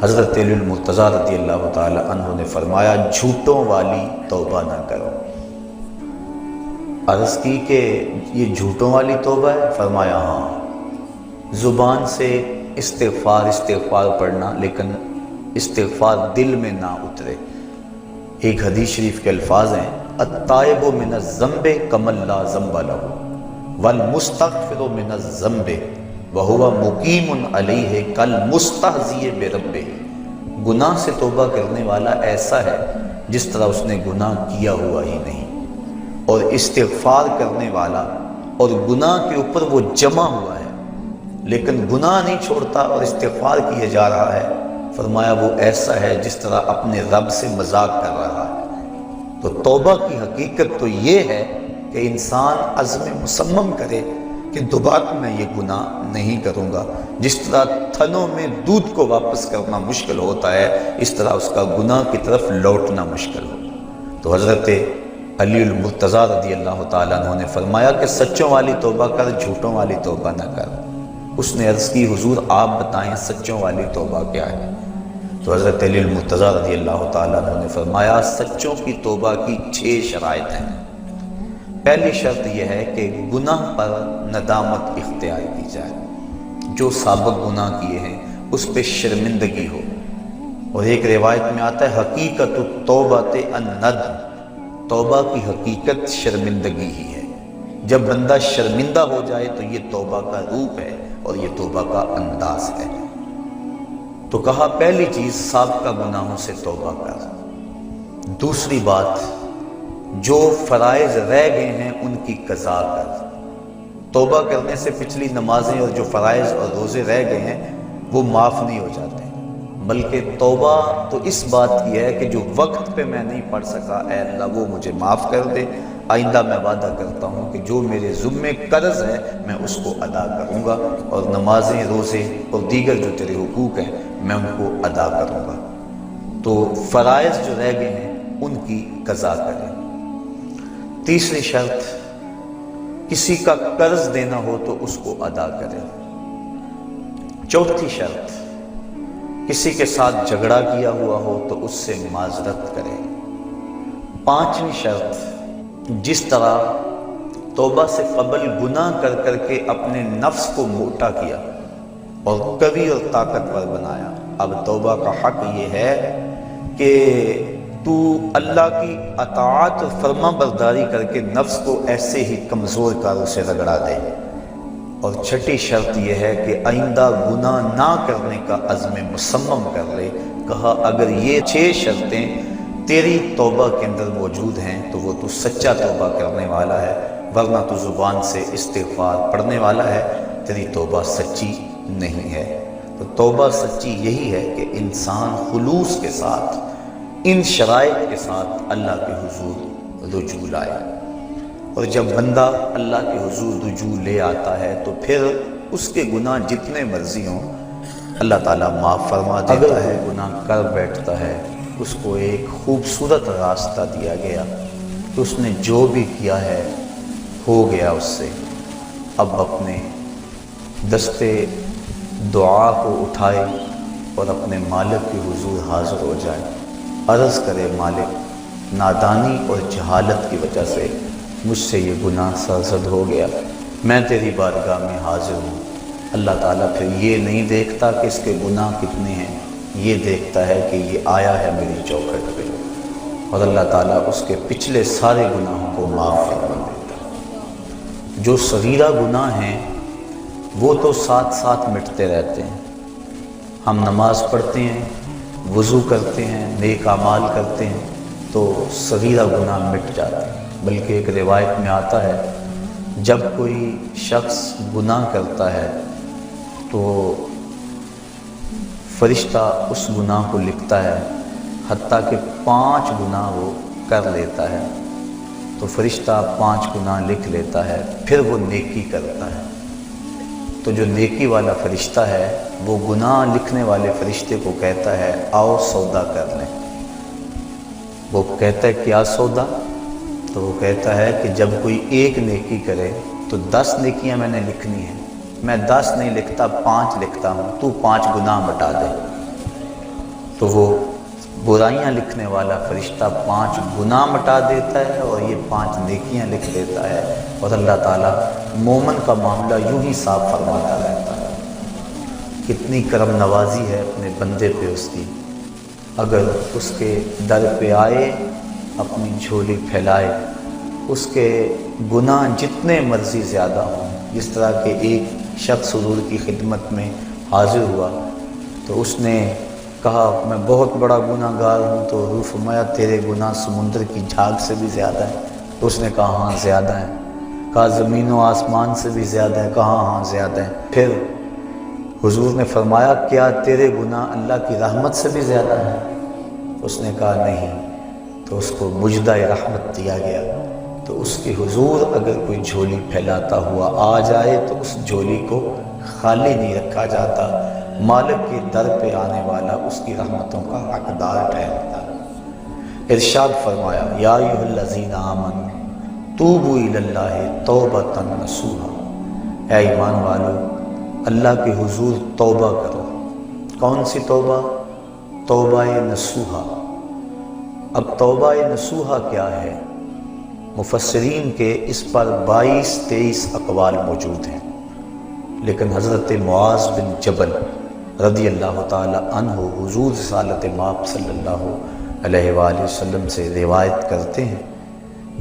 حضرت علی المرتضیٰ رضی اللہ تعالی عنہ نے فرمایا جھوٹوں والی توبہ نہ کرو۔ عرض کی کہ یہ جھوٹوں والی توبہ ہے؟ فرمایا ہاں، زبان سے استغفار پڑھنا لیکن استغفار دل میں نہ اترے۔ ایک حدیث شریف کے الفاظ ہیں التائب من الذنب کمن لا ذنب لہ والمستغفر من الذنب وہو مقیم علیہ کالمستہزئ بربہ۔ گناہ سے توبہ کرنے والا ایسا ہے جس طرح اس نے گناہ کیا ہوا ہی نہیں، اور استغفار کرنے والا اور گناہ کے اوپر وہ جمع ہوا ہے لیکن گناہ نہیں چھوڑتا اور استغفار کیے جا رہا ہے، فرمایا وہ ایسا ہے جس طرح اپنے رب سے مذاق کر رہا ہے۔ تو توبہ کی حقیقت تو یہ ہے کہ انسان عزم مصمم کرے کہ دوبارہ میں یہ گناہ نہیں کروں گا۔ جس طرح تھنوں میں دودھ کو واپس کرنا مشکل ہوتا ہے، اس طرح اس کا گناہ کی طرف لوٹنا مشکل ہو۔ تو حضرت علی المرتضیٰ رضی اللہ تعالیٰ عنہ نے فرمایا کہ سچوں والی توبہ کر، جھوٹوں والی توبہ نہ کر۔ اس نے عرض کی حضور آپ بتائیں سچوں والی توبہ کیا ہے؟ تو حضرت علی المرتضیٰ رضی اللہ تعالیٰ عنہ نے فرمایا سچوں کی توبہ کی 6 شرائط ہیں۔ پہلی شرط یہ ہے کہ گناہ پر ندامت اختیار کی جائے، جو سابق گناہ کیے ہیں اس پہ شرمندگی ہو۔ اور ایک روایت میں آتا ہے حقیقت التوبۃ الندم، توبہ کی حقیقت شرمندگی ہی ہے۔ جب بندہ شرمندہ ہو جائے تو یہ توبہ کا روپ ہے اور یہ توبہ کا انداز ہے۔ تو کہا پہلی چیز سابقہ گناہوں سے توبہ کر۔ دوسری بات جو فرائض رہ گئے ہیں ان کی قضا کر۔ توبہ کرنے سے پچھلی نمازیں اور جو فرائض اور روزے رہ گئے ہیں وہ معاف نہیں ہو جاتے، بلکہ توبہ تو اس بات کی ہے کہ جو وقت پہ میں نہیں پڑھ سکا اے اللہ وہ مجھے معاف کر دے، آئندہ میں وعدہ کرتا ہوں کہ جو میرے ذمے قرض ہے میں اس کو ادا کروں گا، اور نمازیں روزے اور دیگر جو تیرے حقوق ہیں میں ان کو ادا کروں گا۔ تو فرائض جو رہ گئے ہیں ان کی قضا کریں۔ تیسری شرط کسی کا قرض دینا ہو تو اس کو ادا کریں۔ چوتھی شرط کسی کے ساتھ جھگڑا کیا ہوا ہو تو اس سے معذرت کرے۔ پانچویں شرط جس طرح توبہ سے قبل گناہ کر کر کے اپنے نفس کو موٹا کیا اور قوی اور طاقتور بنایا، اب توبہ کا حق یہ ہے کہ تو اللہ کی اطاعت اور فرما برداری کر کے نفس کو ایسے ہی کمزور کر اسے رگڑا دے۔ اور چھٹی شرط یہ ہے کہ آئندہ گناہ نہ کرنے کا عزم مصمم کر لے۔ کہا اگر یہ 6 شرطیں تیری توبہ کے اندر موجود ہیں تو وہ تو سچا توبہ کرنے والا ہے، ورنہ تو زبان سے استغفار پڑھنے والا ہے، تیری توبہ سچی نہیں ہے۔ تو توبہ سچی یہی ہے کہ انسان خلوص کے ساتھ ان شرائط کے ساتھ اللہ کے حضور رجوع لائے، اور جب بندہ اللہ کے حضور رجوع لے آتا ہے تو پھر اس کے گناہ جتنے مرضی ہوں اللہ تعالیٰ معاف فرما دیتا ہے۔ گناہ کر بیٹھتا ہے اس کو ایک خوبصورت راستہ دیا گیا کہ اس نے جو بھی کیا ہے ہو گیا اس سے، اب اپنے دستے دعا کو اٹھائے اور اپنے مالک کے حضور حاضر ہو جائے، عرض کرے مالک نادانی اور جہالت کی وجہ سے مجھ سے یہ گناہ سرزد ہو گیا، میں تیری بارگاہ میں حاضر ہوں۔ اللہ تعالیٰ پھر یہ نہیں دیکھتا کہ اس کے گناہ کتنے ہیں، یہ دیکھتا ہے کہ یہ آیا ہے میری چوکھٹ پہ، اور اللہ تعالیٰ اس کے پچھلے سارے گناہوں کو معاف فرما دیتا ہے۔ جو صغیرہ گناہ ہیں وہ تو ساتھ ساتھ مٹتے رہتے ہیں، ہم نماز پڑھتے ہیں، وضو کرتے ہیں، نیک اعمال کرتے ہیں تو صغیرہ گناہ مٹ جاتے ہیں۔ بلکہ ایک روایت میں آتا ہے جب کوئی شخص گناہ کرتا ہے تو فرشتہ اس گناہ کو لکھتا ہے، حتیٰ کہ 5 گناہ وہ کر لیتا ہے تو فرشتہ 5 گناہ لکھ لیتا ہے، پھر وہ نیکی کرتا ہے تو جو نیکی والا فرشتہ ہے وہ گناہ لکھنے والے فرشتے کو کہتا ہے آؤ سودا کر لیں۔ وہ کہتا ہے کیا سودا؟ تو وہ کہتا ہے کہ جب کوئی ایک نیکی کرے تو 10 نیکیاں میں نے لکھنی ہیں، میں 10 نہیں لکھتا 5 لکھتا ہوں، تو 5 گناہ مٹا دے۔ تو وہ برائیاں لکھنے والا فرشتہ 5 گناہ مٹا دیتا ہے اور یہ 5 نیکیاں لکھ دیتا ہے، اور اللہ تعالیٰ مومن کا معاملہ یوں ہی صاف فرماتا رہتا ہے۔ کتنی کرم نوازی ہے اپنے بندے پہ اس کی، اگر اس کے در پہ آئے اپنی جھولی پھیلائے، اس کے گناہ جتنے مرضی زیادہ ہوں، جس طرح کہ ایک شخص حضور کی خدمت میں حاضر ہوا تو اس نے کہا میں بہت بڑا گناہ گار ہوں، تو حضور فرمایا تیرے گناہ سمندر کی جھاگ سے بھی زیادہ ہیں؟ تو اس نے کہا ہاں زیادہ ہیں۔ کہا زمین و آسمان سے بھی زیادہ ہیں؟ کہا ہاں زیادہ ہیں۔ پھر حضور نے فرمایا کیا تیرے گناہ اللہ کی رحمت سے بھی زیادہ ہیں؟ اس نے کہا نہیں۔ تو اس کو مجدہ رحمت دیا گیا۔ تو اس کی حضور اگر کوئی جھولی پھیلاتا ہوا آ جائے تو اس جھولی کو خالی نہیں رکھا جاتا، مالک کے در پہ آنے والا اس کی رحمتوں کا حقدار ٹھہرتا ہے۔ ارشاد فرمایا یا ایھا الذین آمنوا توبوا الی اللہ توبۃ نصوحا، اے ایمان والو اللہ کے حضور توبہ کرو۔ کون سی توبہ؟ توبہ نصوحا۔ اب توبہ نصوحا کیا ہے؟ مفسرین کے اس پر 22-23 اقوال موجود ہیں، لیکن حضرت معاذ بن جبل رضی اللہ تعالی عنہ حضور رسالت مآب صلی اللہ علیہ وآلہ وسلم سے روایت کرتے ہیں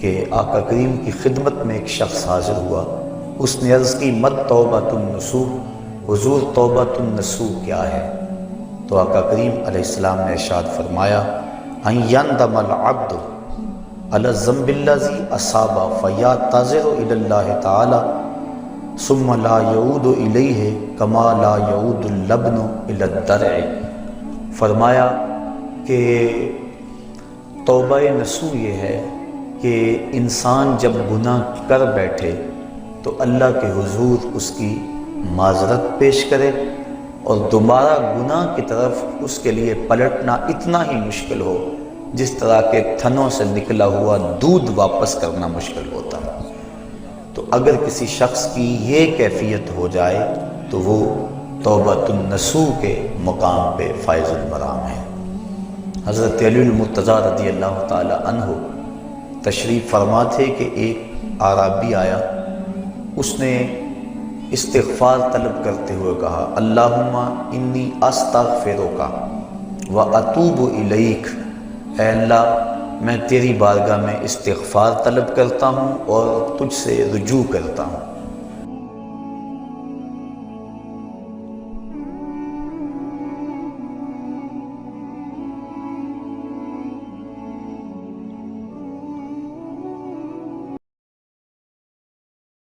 کہ آقا کریم کی خدمت میں ایک شخص حاضر ہوا، اس نے عرض کی مت توبۃ النصوح، حضور توبۃ النصوح کیا ہے؟ تو آقا کریم علیہ السلام نے ارشاد فرمایا ان یندم العبد علی الذنب الذی اصاب فیعتذر الی اللہ تعالی ثم لا یعود الیہ کما لا یعود اللبن الی الدرع۔ فرمایا کہ توبہ نصوح یہ ہے کہ انسان جب گناہ کر بیٹھے تو اللہ کے حضور اس کی معذرت پیش کرے، اور دوبارہ گناہ کی طرف اس کے لیے پلٹنا اتنا ہی مشکل ہو جس طرح کے تھنوں سے نکلا ہوا دودھ واپس کرنا مشکل ہوتا ہے۔ تو اگر کسی شخص کی یہ کیفیت ہو جائے تو وہ توبۃ النصوح کے مقام پہ فائز المرام ہے۔ حضرت علی المرتضیٰ رضی اللہ تعالی عنہ تشریف فرما تھے کہ ایک اعرابی آیا، اس نے استغفار طلب کرتے ہوئے کہا اللہم انی استغفرک و اتوب الیک، اے اللہ میں تیری بارگاہ میں استغفار طلب کرتا ہوں اور تجھ سے رجوع کرتا ہوں۔